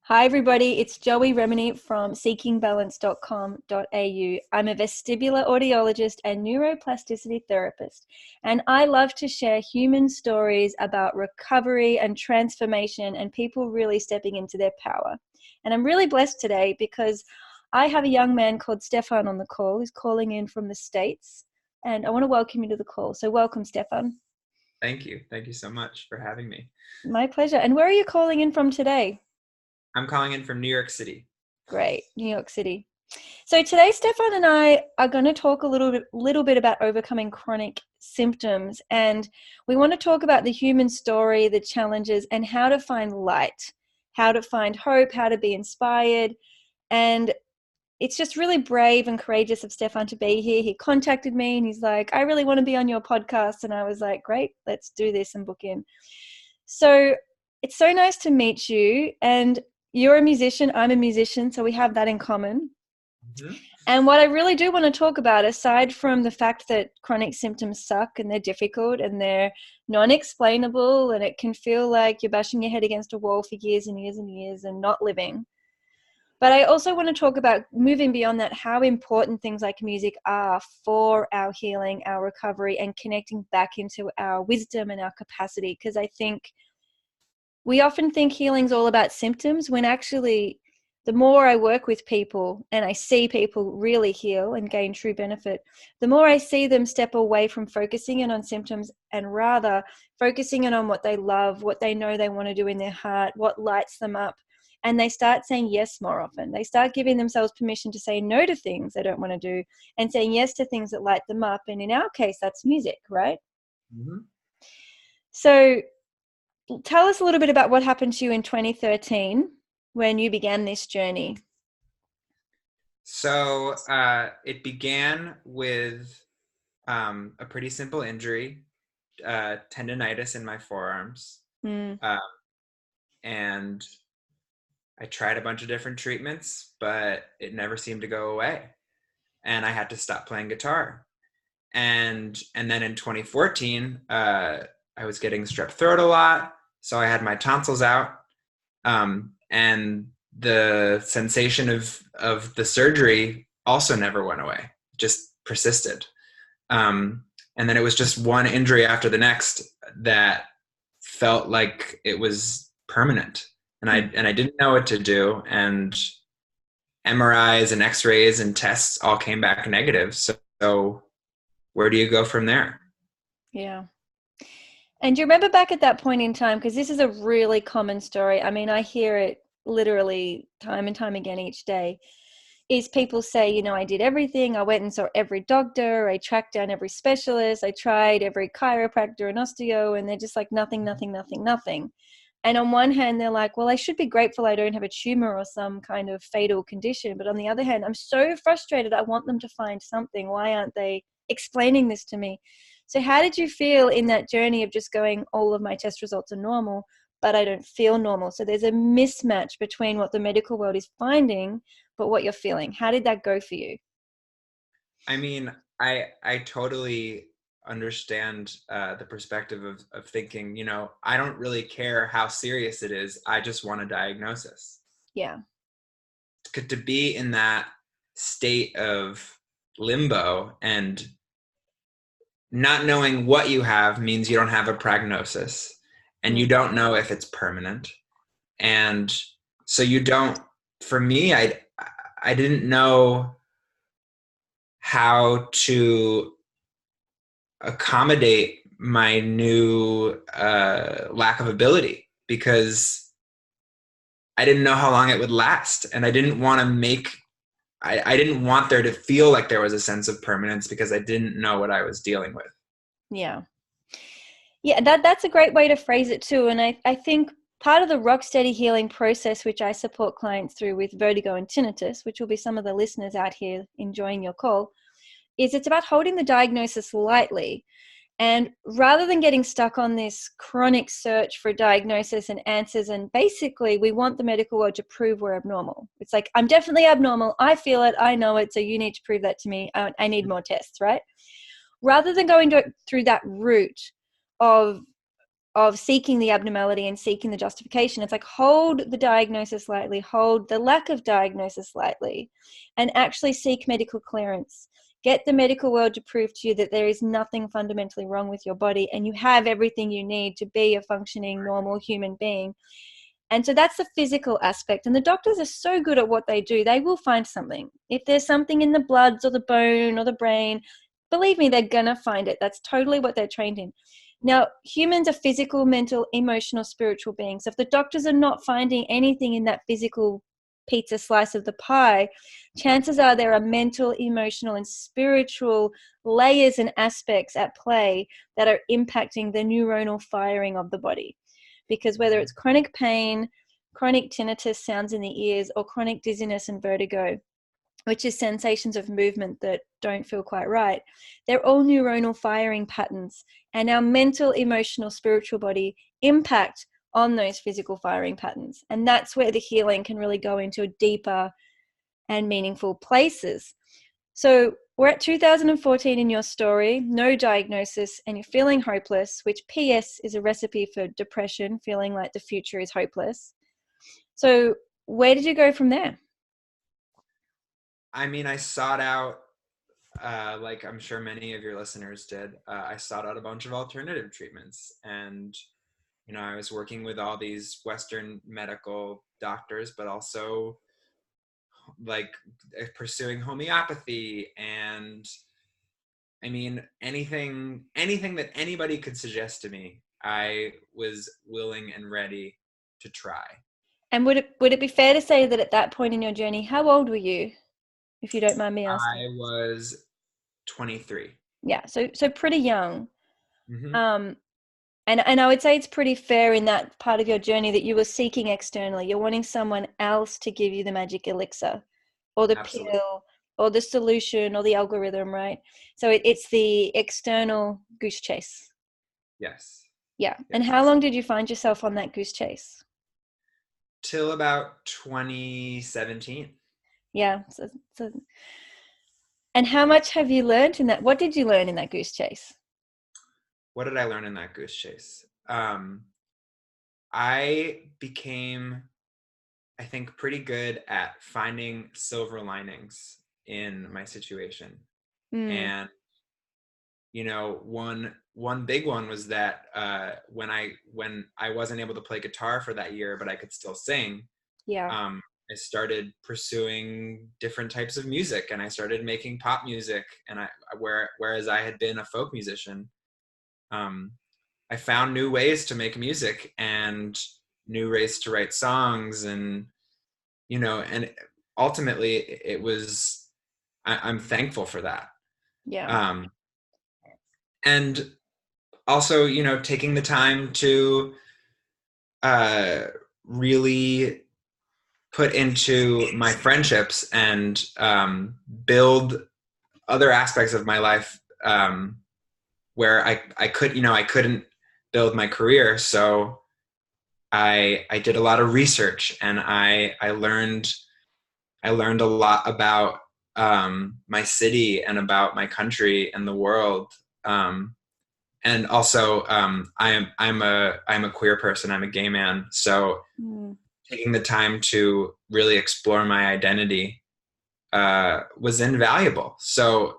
Hi everybody, it's Joey Remenyi from seekingbalance.com.au. I'm a vestibular audiologist and neuroplasticity therapist, and I love to share human stories about recovery and transformation and people really stepping into their power. And I'm really blessed today because I have a young man called Stefan on the call who's calling in from the States, and I want to welcome you to the call. So welcome, Stefan. Thank you. Thank you so much for having me. My pleasure. And where are you calling in from today? I'm calling in from New York City. Great, New York City. So today, Stefan and I are going to talk a little bit about overcoming chronic symptoms, and we want to talk about the human story, the challenges, and how to find light, how to find hope, how to be inspired. And it's just really brave and courageous of Stefan to be here. He contacted me and he's like, I really want to be on your podcast. And I was like, great, let's do this and book in. So it's so nice to meet you. And you're a musician, I'm a musician, so we have that in common. Mm-hmm. And what I really do want to talk about, aside from the fact that chronic symptoms suck and they're difficult and they're non-explainable and it can feel like you're bashing your head against a wall for years and years and years and not living. But I also want to talk about moving beyond that, how important things like music are for our healing, our recovery, and connecting back into our wisdom and our capacity. Because I think we often think healing's all about symptoms when actually the more I work with people and I see people really heal and gain true benefit, the more I see them step away from focusing in on symptoms and rather focusing in on what they love, what they know they want to do in their heart, what lights them up. And they start saying yes more often. They start giving themselves permission to say no to things they don't want to do and saying yes to things that light them up. And in our case, that's music, right? Mm-hmm. So tell us a little bit about what happened to you in 2013 when you began this journey. So it began with a pretty simple injury, tendonitis in my forearms. Mm. And I tried a bunch of different treatments, but it never seemed to go away. And I had to stop playing guitar. And then in 2014, I was getting strep throat a lot. So I had my tonsils out. And the sensation of the surgery also never went away, just persisted. And then it was just one injury after the next that felt like it was permanent. And I didn't know what to do. And MRIs and X-rays and tests all came back negative. So where do you go from there? Yeah. And do you remember back at that point in time, because this is a really common story. I mean, I hear it literally time and time again each day, is people say, I did everything. I went and saw every doctor. I tracked down every specialist. I tried every chiropractor and osteo, and they're just like nothing, nothing, nothing, nothing. And on one hand, they're like, well, I should be grateful I don't have a tumor or some kind of fatal condition. But on the other hand, I'm so frustrated. I want them to find something. Why aren't they explaining this to me? So how did you feel in that journey of just going, all of my test results are normal, but I don't feel normal? So there's a mismatch between what the medical world is finding, but what you're feeling. How did that go for you? I mean, I totally understand the perspective of thinking, I don't really care how serious it is. I just want a diagnosis. Yeah. To be in that state of limbo and not knowing what you have means you don't have a prognosis and you don't know if it's permanent. And so you don't, for me, I didn't know how to accommodate my new lack of ability because I didn't know how long it would last. And I didn't want to I didn't want there to feel like there was a sense of permanence because I didn't know what I was dealing with. Yeah. Yeah, that's a great way to phrase it too. And I think part of the rock steady healing process, which I support clients through with vertigo and tinnitus, which will be some of the listeners out here enjoying your call, is it's about holding the diagnosis lightly. And rather than getting stuck on this chronic search for diagnosis and answers, and basically we want the medical world to prove we're abnormal. It's like, I'm definitely abnormal. I feel it. I know it. So you need to prove that to me. I need more tests, right? Rather than going through that route of of seeking the abnormality and seeking the justification. It's like, hold the diagnosis lightly, hold the lack of diagnosis lightly, and actually seek medical clearance. Get the medical world to prove to you that there is nothing fundamentally wrong with your body and you have everything you need to be a functioning, normal human being. And so that's the physical aspect. And the doctors are so good at what they do. They will find something. If there's something in the bloods or the bone or the brain, believe me, they're going to find it. That's totally what they're trained in. Now, humans are physical, mental, emotional, spiritual beings. If the doctors are not finding anything in that physical pizza slice of the pie, chances are there are mental, emotional, and spiritual layers and aspects at play that are impacting the neuronal firing of the body. Because whether it's chronic pain, chronic tinnitus, sounds in the ears, or chronic dizziness and vertigo, which is sensations of movement that don't feel quite right, they're all neuronal firing patterns. And our mental, emotional, spiritual body impact on those physical firing patterns. And that's where the healing can really go into deeper and meaningful places. So we're at 2014 in your story, no diagnosis, and you're feeling hopeless, which PS is a recipe for depression, feeling like the future is hopeless. So where did you go from there? I mean, I sought out, like I'm sure many of your listeners did, I sought out a bunch of alternative treatments. And, you know, I was working with all these Western medical doctors, but also like pursuing homeopathy and, I mean, anything that anybody could suggest to me, I was willing and ready to try. And would it be fair to say that at that point in your journey, how old were you, if you don't mind me asking? I was 23. Yeah, so pretty young. Mm-hmm. Um, and I would say it's pretty fair in that part of your journey that you were seeking externally. You're wanting someone else to give you the magic elixir or the Absolutely. pill or the solution or the algorithm, right? So it's the external goose chase. Yes. Yeah. And Yes. how long did you find yourself on that goose chase? Till about 2017. Yeah. And how much have you learned in that? What did you learn in that goose chase? What did I learn in that goose chase? I became, I think, pretty good at finding silver linings in my situation. Mm, And, you know, one big one was that when I wasn't able to play guitar for that year, but I could still sing, yeah. I started pursuing different types of music, and I started making pop music. And whereas I had been a folk musician, um, I found new ways to make music and new ways to write songs, and you know, and ultimately it was I'm thankful for that. Yeah. Um, and also, you know, taking the time to uh, really put into my friendships and build other aspects of my life where I could, you know, I couldn't build my career. So I did a lot of research, and I learned a lot about my city and about my country and the world. And also, I'm a queer person. I'm a gay man. So Mm, taking the time to really explore my identity was invaluable. So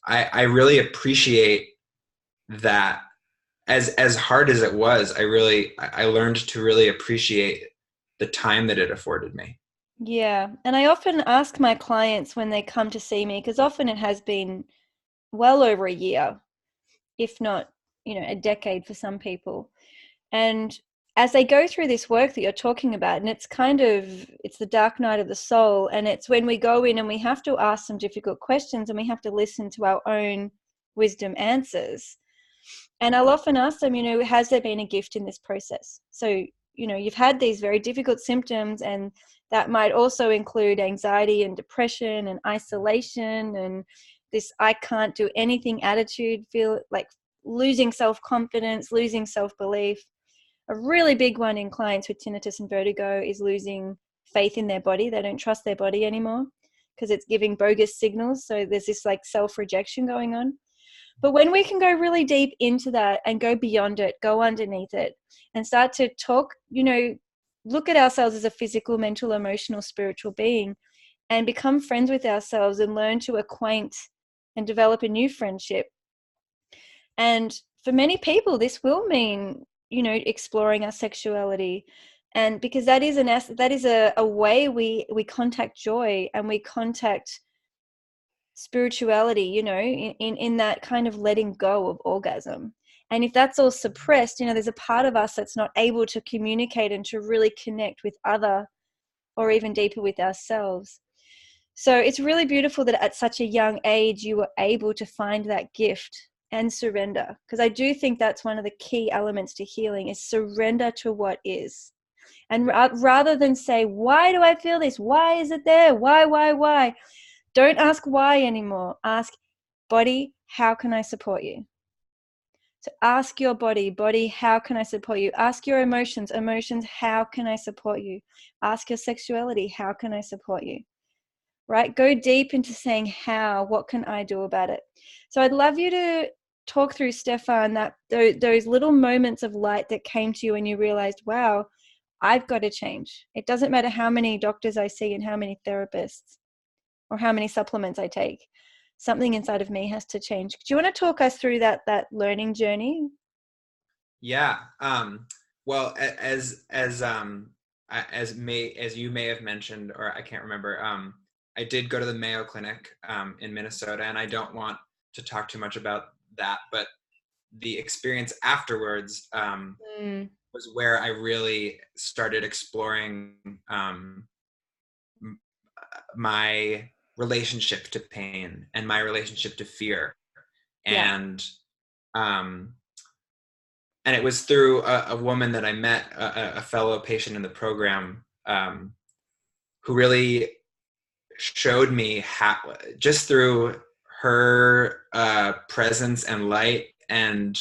I really appreciate that. As hard as it was, I learned to really appreciate the time that it afforded me. yeah. And I often ask my clients when they come to see me, because often it has been well over a year, if not, a decade for some people. And as they go through this work that you're talking about, and it's the dark night of the soul, and it's when we go in and we have to ask some difficult questions and we have to listen to our own wisdom answers. And I'll often ask them, has there been a gift in this process? So, you've had these very difficult symptoms, and that might also include anxiety and depression and isolation and this I can't do anything attitude, feel like losing self-confidence, losing self-belief. A really big one in clients with tinnitus and vertigo is losing faith in their body. They don't trust their body anymore because it's giving bogus signals. So there's this like self-rejection going on. But when we can go really deep into that and go beyond it, go underneath it, and start to talk, look at ourselves as a physical, mental, emotional, spiritual being, and become friends with ourselves and learn to acquaint and develop a new friendship. And for many people, this will mean, exploring our sexuality. And because that is a way we contact joy, and we contact spirituality, in that kind of letting go of orgasm. And if that's all suppressed, there's a part of us that's not able to communicate and to really connect with other, or even deeper with ourselves. So it's really beautiful that at such a young age you were able to find that gift and surrender, because I do think that's one of the key elements to healing, is surrender to what is. And rather than say, why do I feel this? Why is it there? Why? Don't ask why anymore. Ask, body, how can I support you? So ask your body, how can I support you? Ask your emotions, how can I support you? Ask your sexuality, how can I support you? Right? Go deep into saying how, what can I do about it? So I'd love you to talk through, Stefan, that those little moments of light that came to you and you realized, wow, I've got to change. It doesn't matter how many doctors I see and how many therapists or how many supplements I take. Something inside of me has to change. Do you want to talk us through that learning journey? Yeah. Well, as you may have mentioned, or I can't remember, I did go to the Mayo Clinic in Minnesota, and I don't want to talk too much about that, but the experience afterwards was where I really started exploring my relationship to pain and my relationship to fear. Yeah. And and it was through a woman that I met, a fellow patient in the program, who really showed me how, just through her presence and light and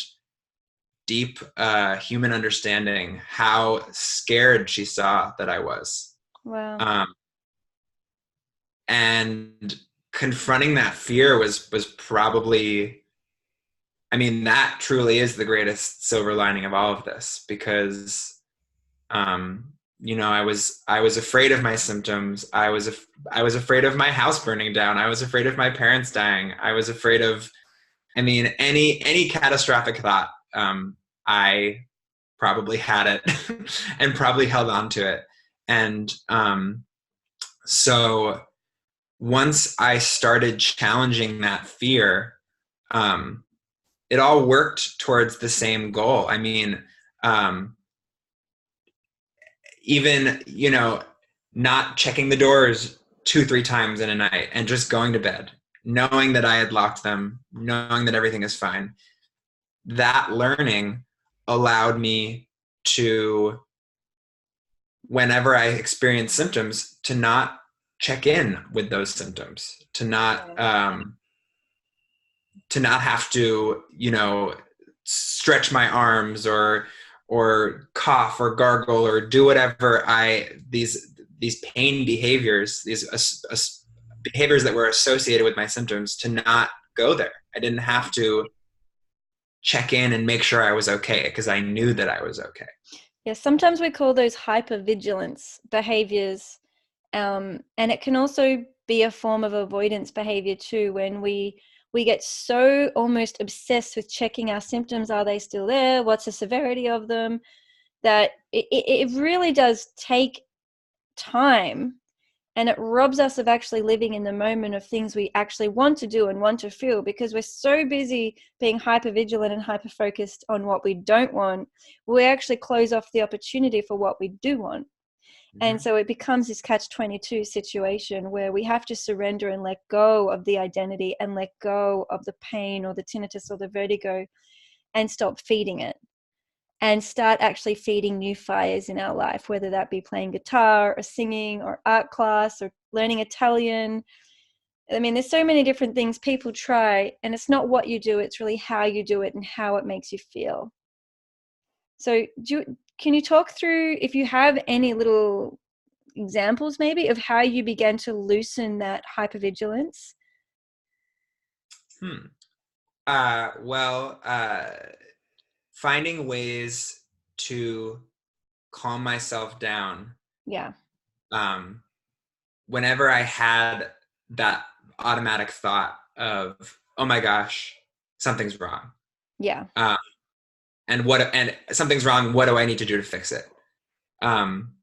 deep human understanding, how scared she saw that I was. Wow. And confronting that fear was probably, I mean, that truly is the greatest silver lining of all of this, because I was afraid of my symptoms. I was afraid of my house burning down. I was afraid of my parents dying. I was afraid of, I mean, any catastrophic thought. I probably had it and probably held on to it. And so once I started challenging that fear, it all worked towards the same goal. I mean, even, not checking the doors 2-3 times in a night and just going to bed, knowing that I had locked them, knowing that everything is fine. That learning allowed me to, whenever I experience symptoms, to not check in with those symptoms, to not have to, stretch my arms or cough or gargle or do whatever these pain behaviors, these behaviors that were associated with my symptoms, to not go there. I didn't have to check in and make sure I was okay, because I knew that I was okay. Yeah, sometimes we call those hypervigilance behaviors. And it can also be a form of avoidance behavior too, when we get so almost obsessed with checking our symptoms. Are they still there? What's the severity of them? That it really does take time, and it robs us of actually living in the moment of things we actually want to do and want to feel, because we're so busy being hyper vigilant and hyper focused on what we don't want. We actually close off the opportunity for what we do want. And so it becomes this catch-22 situation where we have to surrender and let go of the identity and let go of the pain or the tinnitus or the vertigo, and stop feeding it, and start actually feeding new fires in our life, whether that be playing guitar or singing or art class or learning Italian. I mean, there's so many different things people try, and it's not what you do, it's really how you do it and how it makes you feel. So can you talk through, if you have any little examples maybe of how you began to loosen that hypervigilance? Well, finding ways to calm myself down. Yeah. Um, Whenever I had that automatic thought of, oh my gosh, something's wrong. Yeah. Um, and something's wrong. What do I need to do to fix it? Um,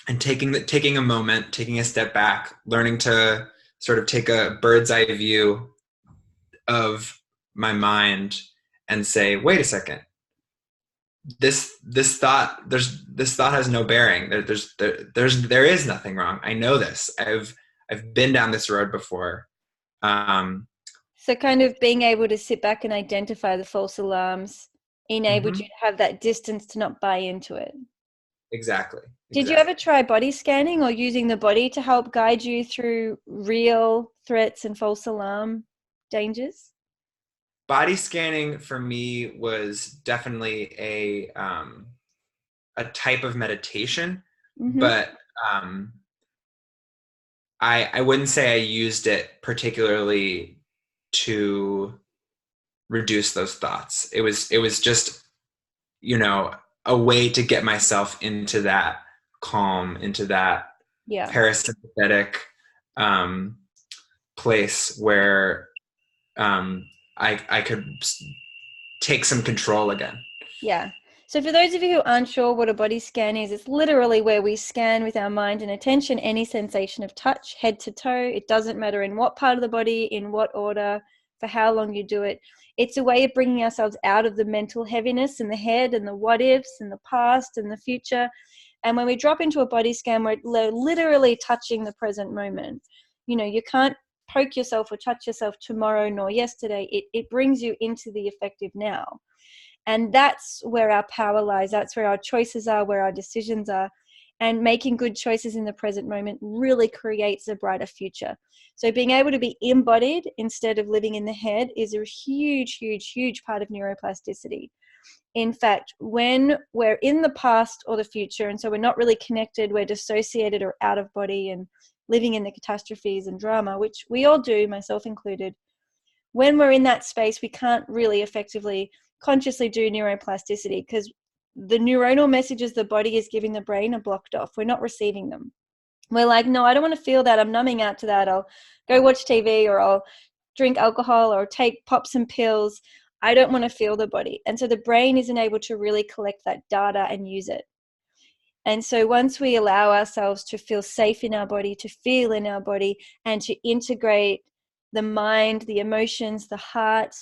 and taking a moment, taking a step back, learning to sort of take a bird's eye view of my mind and say, wait a second, this thought this thought has no bearing. There is nothing wrong. I know this. I've been down this road before. Um, So kind of being able to sit back and identify the false alarms enabled mhm, you to have that distance to not buy into it. exactly. Did you ever Exactly. try body scanning or using the body to help guide you through real threats and false alarm dangers? Body scanning for me was definitely a type of meditation, Mm-hmm. but um, I wouldn't say I used it particularly to reduce those thoughts. It was just, you know, a way to get myself into that calm, into that Yeah. parasympathetic um, place where um, I could take some control again. Yeah. So for those of you who aren't sure what a body scan is, it's literally where we scan with our mind and attention any sensation of touch, head to toe. It doesn't matter in what part of the body, in what order, for how long you do it. It's a way of bringing ourselves out of the mental heaviness in the head and the what ifs and the past and the future. And when we drop into a body scan, we're literally touching the present moment. You know, you can't poke yourself or touch yourself tomorrow nor yesterday. It brings you into the effective now. And that's where our power lies. That's where our choices are, where our decisions are. And making good choices in the present moment really creates a brighter future. So being able to be embodied instead of living in the head is a huge, huge, huge part of neuroplasticity. In fact, when we're in the past or the future, and so we're not really connected, we're dissociated or out of body and living in the catastrophes and drama, which we all do, myself included, when we're in that space, we can't really effectively consciously do neuroplasticity because the neuronal messages the body is giving the brain are blocked off. We're not receiving them. We're like, no, I don't want to feel that. I'm numbing out to that. I'll go watch TV or I'll drink alcohol or pop some pills. I don't want to feel the body. And so the brain isn't able to really collect that data and use it. And so once we allow ourselves to feel safe in our body, to feel in our body, and to integrate the mind, the emotions, the heart,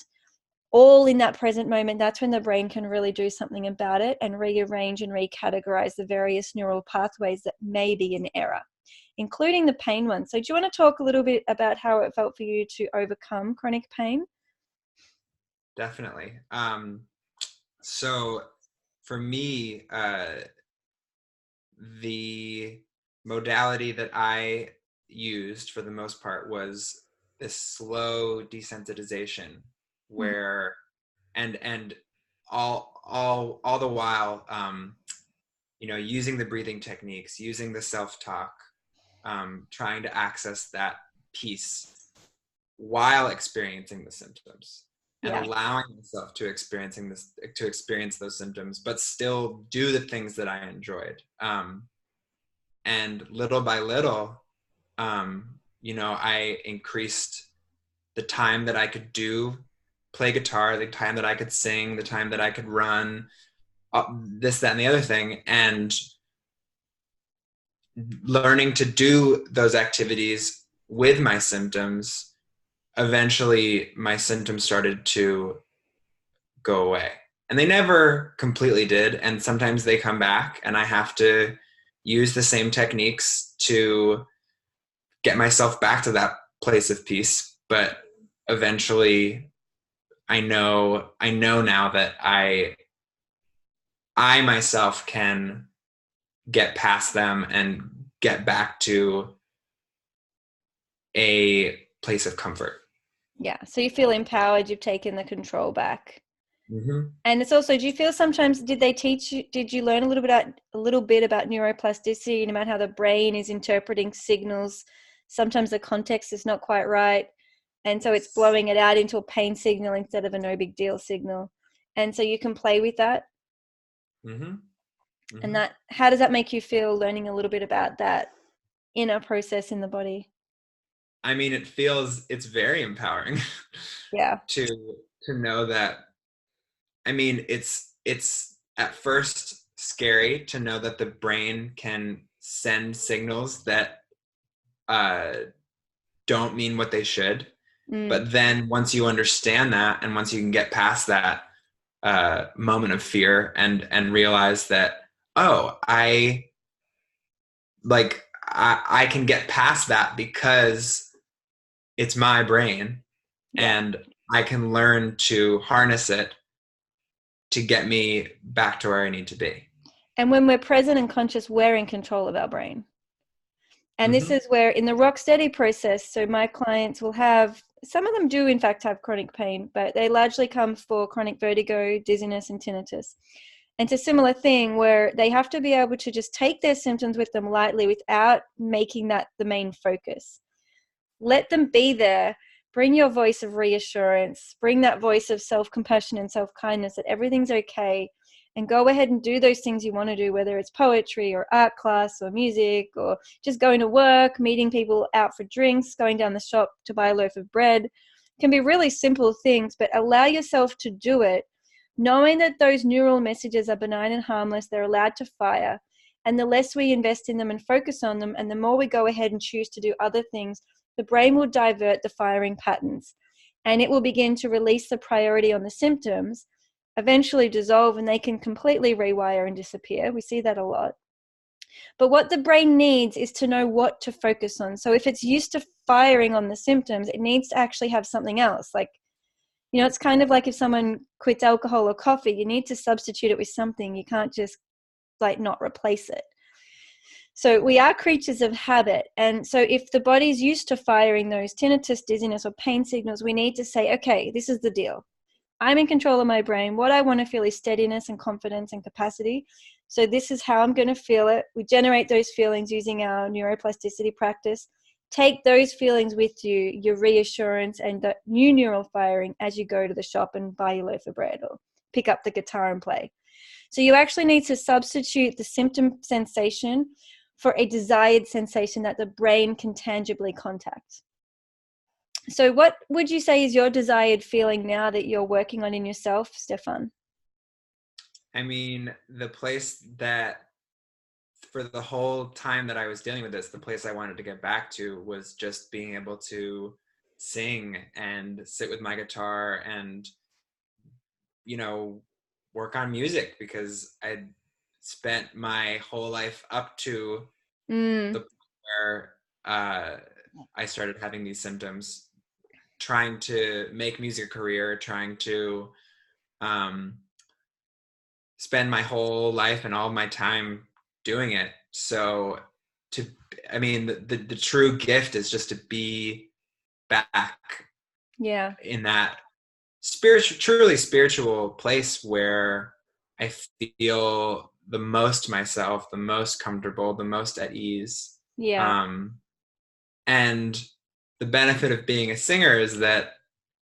all in that present moment, that's when the brain can really do something about it and rearrange and recategorize the various neural pathways that may be in error, including the pain ones. So do you want to talk a little bit about how it felt for you to overcome chronic pain? Definitely. So for me, the modality that I used for the most part was this slow desensitization Mm. where and all the while using the breathing techniques, using the self-talk, trying to access that peace while experiencing the symptoms and Yeah, allowing myself to experience those symptoms but still do the things that I enjoyed. And little by little, I increased the time that I could play guitar, the time that I could sing, the time that I could run, this, that, and the other thing. And learning to do those activities with my symptoms, eventually my symptoms started to go away. And they never completely did. And sometimes they come back, and I have to use the same techniques to get myself back to that place of peace. But eventually I know now that I myself can get past them and get back to a place of comfort. yeah. So you feel empowered, you've taken the control back. Mm-hmm. And it's also, do you feel sometimes, did you learn a little bit about neuroplasticity and about how the brain is interpreting signals? Sometimes the context is not quite right. And so it's Yes. blowing it out into a pain signal instead of a no big deal signal. And so you can play with that. Mm-hmm. And Mm-hmm. that, how does that make you feel, learning a little bit about that inner process in the body? I mean, it's very empowering Yeah. to know that. I mean, it's at first scary to know that the brain can send signals that uh, don't mean what they should. Mm. But then once you understand that, and once you can get past that moment of fear, and realize that, oh, I can get past that because it's my brain, Yeah. and I can learn to harness it to get me back to where I need to be. And when we're present and conscious, we're in control of our brain. And this Mm-hmm. is where in the rock steady process, so my clients will have, some of them do in fact have chronic pain, but they largely come for chronic vertigo, dizziness, and tinnitus. And it's a similar thing where they have to be able to just take their symptoms with them lightly without making that the main focus. Let them be there. Bring your voice of reassurance, bring that voice of self-compassion and self-kindness that everything's okay, and go ahead and do those things you want to do, whether it's poetry or art class or music or just going to work, meeting people out for drinks, going down the shop to buy a loaf of bread. It can be really simple things, but allow yourself to do it, knowing that those neural messages are benign and harmless. They're allowed to fire. And the less we invest in them and focus on them, and the more we go ahead and choose to do other things, the brain will divert the firing patterns, and it will begin to release the priority on the symptoms, eventually dissolve, and they can completely rewire and disappear. We see that a lot. But what the brain needs is to know what to focus on. So if it's used to firing on the symptoms, it needs to actually have something else. Like, it's kind of like if someone quits alcohol or coffee, you need to substitute it with something. You can't just like not replace it. So we are creatures of habit. And so if the body's used to firing those tinnitus, dizziness, or pain signals, we need to say, okay, this is the deal. I'm in control of my brain. What I want to feel is steadiness and confidence and capacity. So this is how I'm going to feel it. We generate those feelings using our neuroplasticity practice. Take those feelings with you, your reassurance and the new neural firing, as you go to the shop and buy your loaf of bread or pick up the guitar and play. So you actually need to substitute the symptom sensation for a desired sensation that the brain can tangibly contact. So what would you say is your desired feeling now that you're working on in yourself, Stefan? I mean, the place that, for the whole time that I was dealing with this, the place I wanted to get back to was just being able to sing and sit with my guitar and, you know, work on music, because I'd spent my whole life up to the Mm, point where I started having these symptoms, trying to make music a career, trying to um, spend my whole life and all my time doing it. So to, I mean, the true gift is just to be back yeah, in that spiritual, truly spiritual place where I feel the most myself, the most comfortable, the most at ease. yeah. Um, and the benefit of being a singer is that,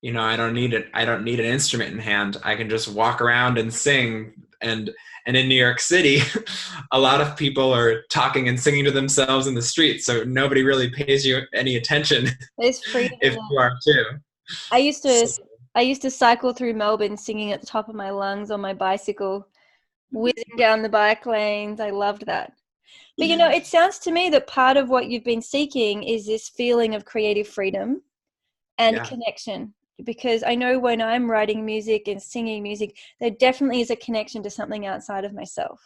I don't need an instrument in hand. I can just walk around and sing. And in New York City, a lot of people are talking and singing to themselves in the street, so nobody really pays you any attention There's freedom in if it. you are too. I used to So, I used to cycle through Melbourne singing at the top of my lungs on my bicycle, whizzing down the bike lanes. I loved that. But it sounds to me that part of what you've been seeking is this feeling of creative freedom and yeah, connection. Because I know when I'm writing music and singing music, there definitely is a connection to something outside of myself.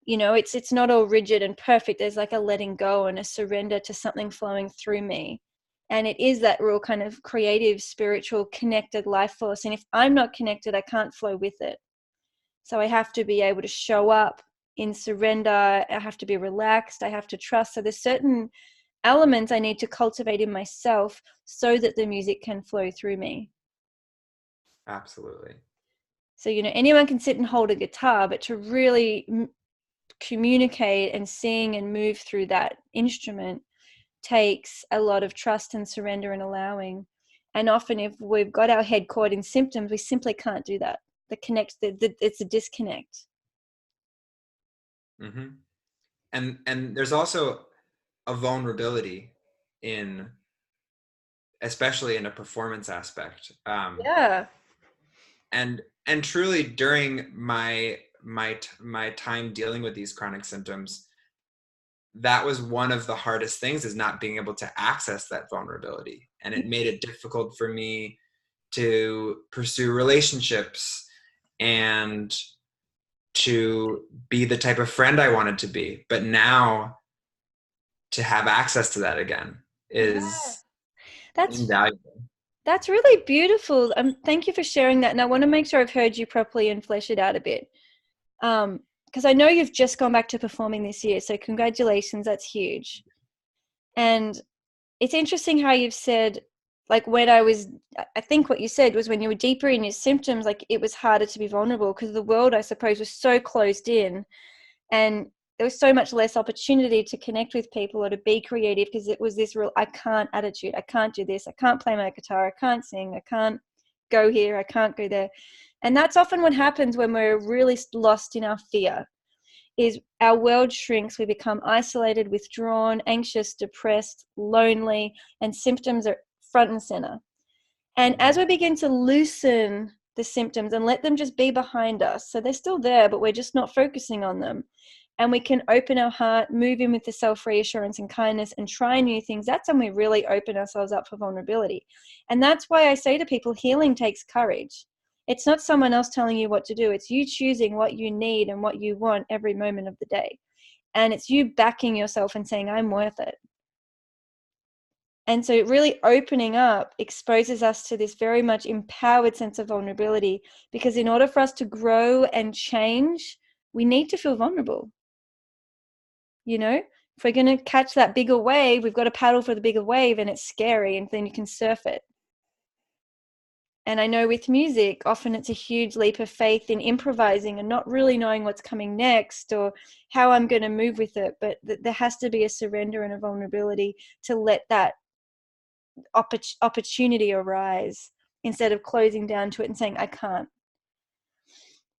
It's not all rigid and perfect. There's like a letting go and a surrender to something flowing through me. And it is that real kind of creative, spiritual, connected life force. And if I'm not connected, I can't flow with it. So I have to be able to show up in surrender. I have to be relaxed. I have to trust. So there's certain elements I need to cultivate in myself so that the music can flow through me. absolutely. So, anyone can sit and hold a guitar, but to really communicate and sing and move through that instrument takes a lot of trust and surrender and allowing. And often if we've got our head caught in symptoms, we simply can't do that. It's a disconnect. Mm-hmm. And there's also a vulnerability in, especially in a performance aspect. Yeah. And truly during my time dealing with these chronic symptoms, that was one of the hardest things, is not being able to access that vulnerability. And it made it difficult for me to pursue relationships and to be the type of friend I wanted to be. But now to have access to that again Yeah. is That's invaluable. That's really beautiful. Thank you for sharing that. And I want to make sure I've heard you properly and flesh it out a bit. Because I know you've just gone back to performing this year. So congratulations, that's huge. And it's interesting how you've said, like I think what you said was when you were deeper in your symptoms, like it was harder to be vulnerable because the world, I suppose, was so closed in. And there was so much less opportunity to connect with people or to be creative because it was this real I can't attitude. I can't do this. I can't play my guitar. I can't sing. I can't go here. I can't go there. And that's often what happens when we're really lost in our fear, is our world shrinks. We become isolated, withdrawn, anxious, depressed, lonely, and symptoms are front and center. And as we begin to loosen the symptoms and let them just be behind us, so they're still there, but we're just not focusing on them, and we can open our heart, move in with the self-reassurance and kindness and try new things, that's when we really open ourselves up for vulnerability. And that's why I say to people, healing takes courage. It's not someone else telling you what to do. It's you choosing what you need and what you want every moment of the day. And it's you backing yourself and saying, I'm worth it. And so really opening up exposes us to this very much empowered sense of vulnerability, because in order for us to grow and change, we need to feel vulnerable. You know, if we're going to catch that bigger wave, we've got to paddle for the bigger wave, and it's scary, and then you can surf it. And I know with music, often it's a huge leap of faith in improvising and not really knowing what's coming next or how I'm going to move with it. But there has to be a surrender and a vulnerability to let that opportunity arise instead of closing down to it and saying, I can't.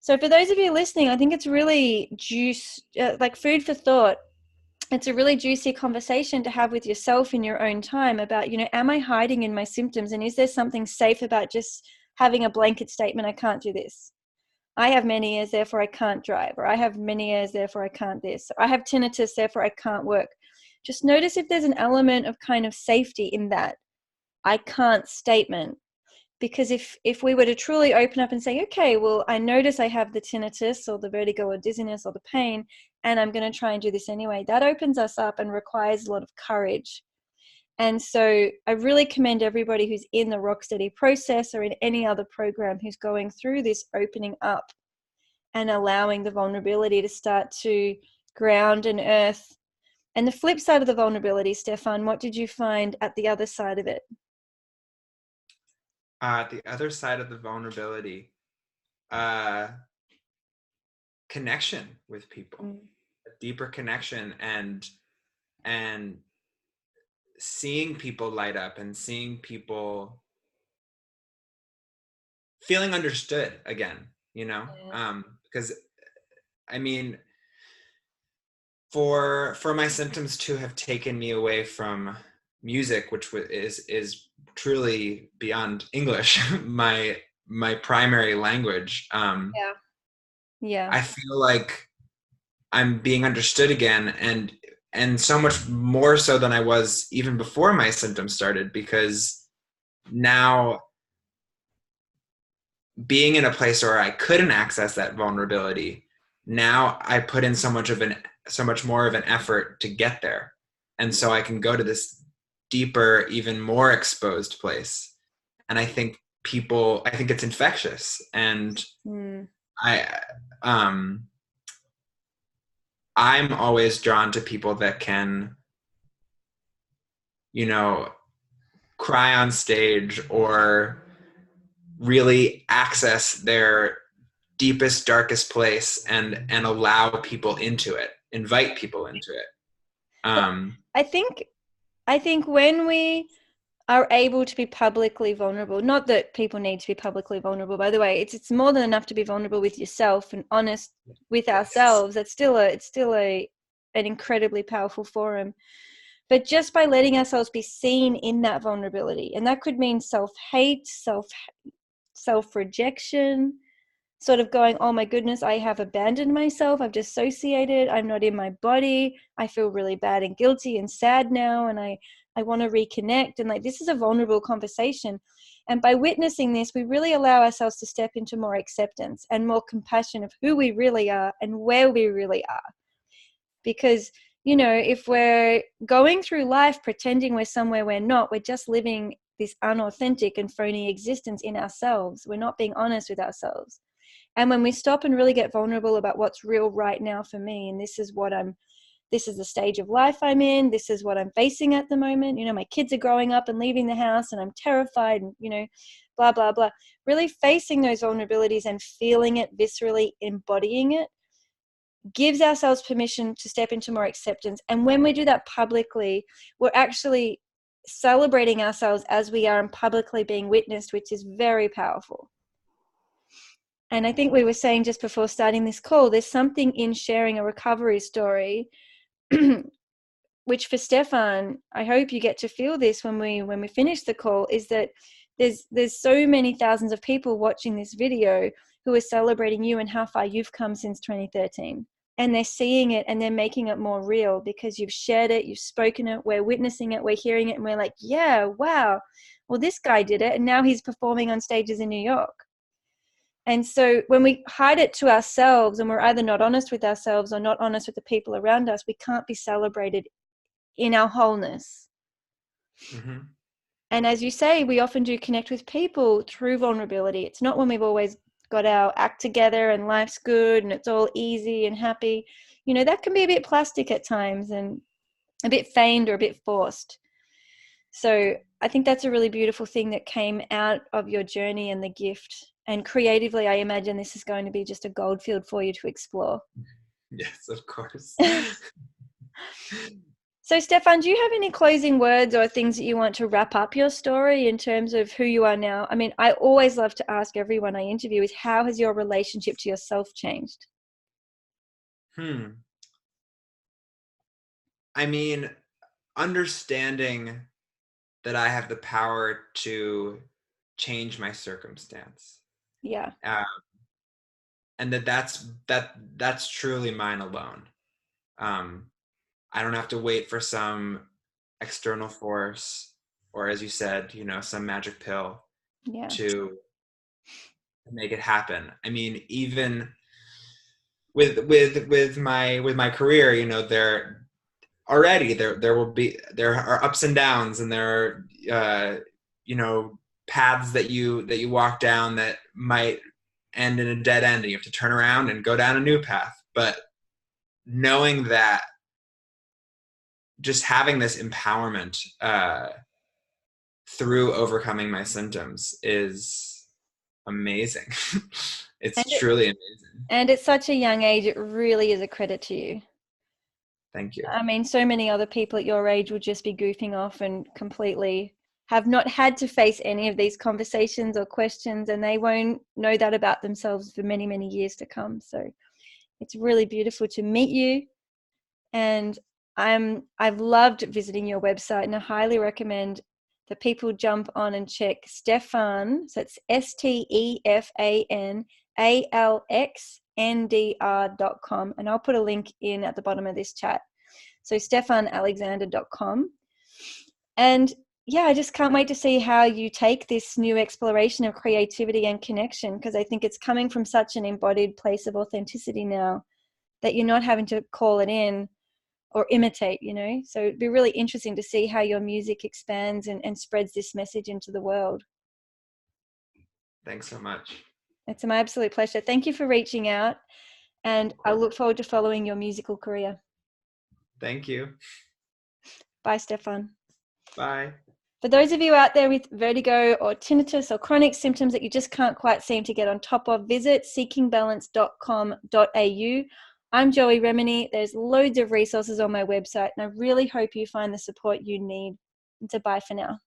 So for those of you listening, I think it's really like food for thought. It's a really juicy conversation to have with yourself in your own time about, am I hiding in my symptoms? And is there something safe about just having a blanket statement, I can't do this? I have many ears, therefore I can't drive. Or I have many ears, therefore I can't this. Or I have tinnitus, therefore I can't work. Just notice if there's an element of kind of safety in that I can't statement. Because if we were to truly open up and say, okay, well, I notice I have the tinnitus or the vertigo or dizziness or the pain, and I'm going to try and do this anyway, that opens us up and requires a lot of courage. And so I really commend everybody who's in the Rocksteady process or in any other program who's going through this opening up and allowing the vulnerability to start to ground and earth. And the flip side of the vulnerability, Stefan, what did you find at the other side of it? The other side of the vulnerability, connection with people, a deeper connection, and seeing people light up and seeing people feeling understood again, because I mean, for my symptoms to have taken me away from music, which is truly beyond English, my primary language. Yeah. I feel like I'm being understood again, and so much more so than I was even before my symptoms started, because now being in a place where I couldn't access that vulnerability, now I put in so much more of an effort to get there. And so I can go to this deeper, even more exposed place. And I think it's infectious. And I, I'm always drawn to people that can, cry on stage or really access their deepest, darkest place and allow people into it, invite people into it. I think I think when we are able to be publicly vulnerable, not that people need to be publicly vulnerable, by the way, it's more than enough to be vulnerable with yourself and honest with Yes. ourselves. It's still an incredibly powerful forum. But just by letting ourselves be seen in that vulnerability, and that could mean self-hate, self-rejection, sort of going, oh my goodness, I have abandoned myself, I've dissociated, I'm not in my body, I feel really bad and guilty and sad now, and I want to reconnect. And like, this is a vulnerable conversation. And by witnessing this, we really allow ourselves to step into more acceptance and more compassion of who we really are and where we really are. Because, you know, if we're going through life pretending we're somewhere we're not, we're just living this unauthentic and phony existence in ourselves. We're not being honest with ourselves. And when we stop and really get vulnerable about what's real right now for me, and this is the stage of life I'm in, this is what I'm facing at the moment, you know, my kids are growing up and leaving the house and I'm terrified and, you know, blah, blah, blah. Really facing those vulnerabilities and feeling it viscerally, embodying it, gives ourselves permission to step into more acceptance. And when we do that publicly, we're actually celebrating ourselves as we are and publicly being witnessed, which is very powerful. And I think we were saying just before starting this call, there's something in sharing a recovery story, which for Stefan, I hope you get to feel this when we finish the call, is that there's so many thousands of people watching this video who are celebrating you and how far you've come since 2013. And they're seeing it and they're making it more real because you've shared it, you've spoken it, we're witnessing it, we're hearing it, and we're like, yeah, wow, well, this guy did it, and now he's performing on stages in New York. And so when we hide it to ourselves and we're either not honest with ourselves or not honest with the people around us, we can't be celebrated in our wholeness. Mm-hmm. And as you say, we often do connect with people through vulnerability. It's not when we've always got our act together and life's good and it's all easy and happy. You know, that can be a bit plastic at times and a bit feigned or a bit forced. So I think that's a really beautiful thing that came out of your journey and the gift. And creatively, I imagine this is going to be just a gold field for you to explore. Yes, of course. So, Stefan, do you have any closing words or things that you want to wrap up your story in terms of who you are now? I mean, I always love to ask everyone I interview is, how has your relationship to yourself changed? I mean, understanding that I have the power to change my circumstance, Yeah. and that's truly mine alone. I don't have to wait for some external force, or as you said, you know, some magic pill Yeah. to make it happen. I mean, even with my career, you know, there are ups and downs, and there are you know, paths that you walk down that might end in a dead end, and you have to turn around and go down a new path. But knowing that, just having this empowerment through overcoming my symptoms is amazing. It's And, truly amazing. and at such a young age, it really is a credit to you. Thank you. I mean, so many other people at your age would just be goofing off and completely have not had to face any of these conversations or questions, and they won't know that about themselves for many, many years to come. So it's really beautiful to meet you. And I've loved visiting your website, and I highly recommend that people jump on and check Stefan. So it's StefanAlexandr.com, and I'll put a link in at the bottom of this chat. So stefanalexander.com. And yeah, I just can't wait to see how you take this new exploration of creativity and connection, because I think it's coming from such an embodied place of authenticity now that you're not having to call it in or imitate, you know. So it'd be really interesting to see how your music expands and spreads this message into the world. Thanks so much. It's my absolute pleasure. Thank you for reaching out, and I look forward to following your musical career. Thank you. Bye, Stefan. Bye. For those of you out there with vertigo or tinnitus or chronic symptoms that you just can't quite seem to get on top of, visit seekingbalance.com.au. I'm Joey Remenyi. There's loads of resources on my website, and I really hope you find the support you need. So bye for now.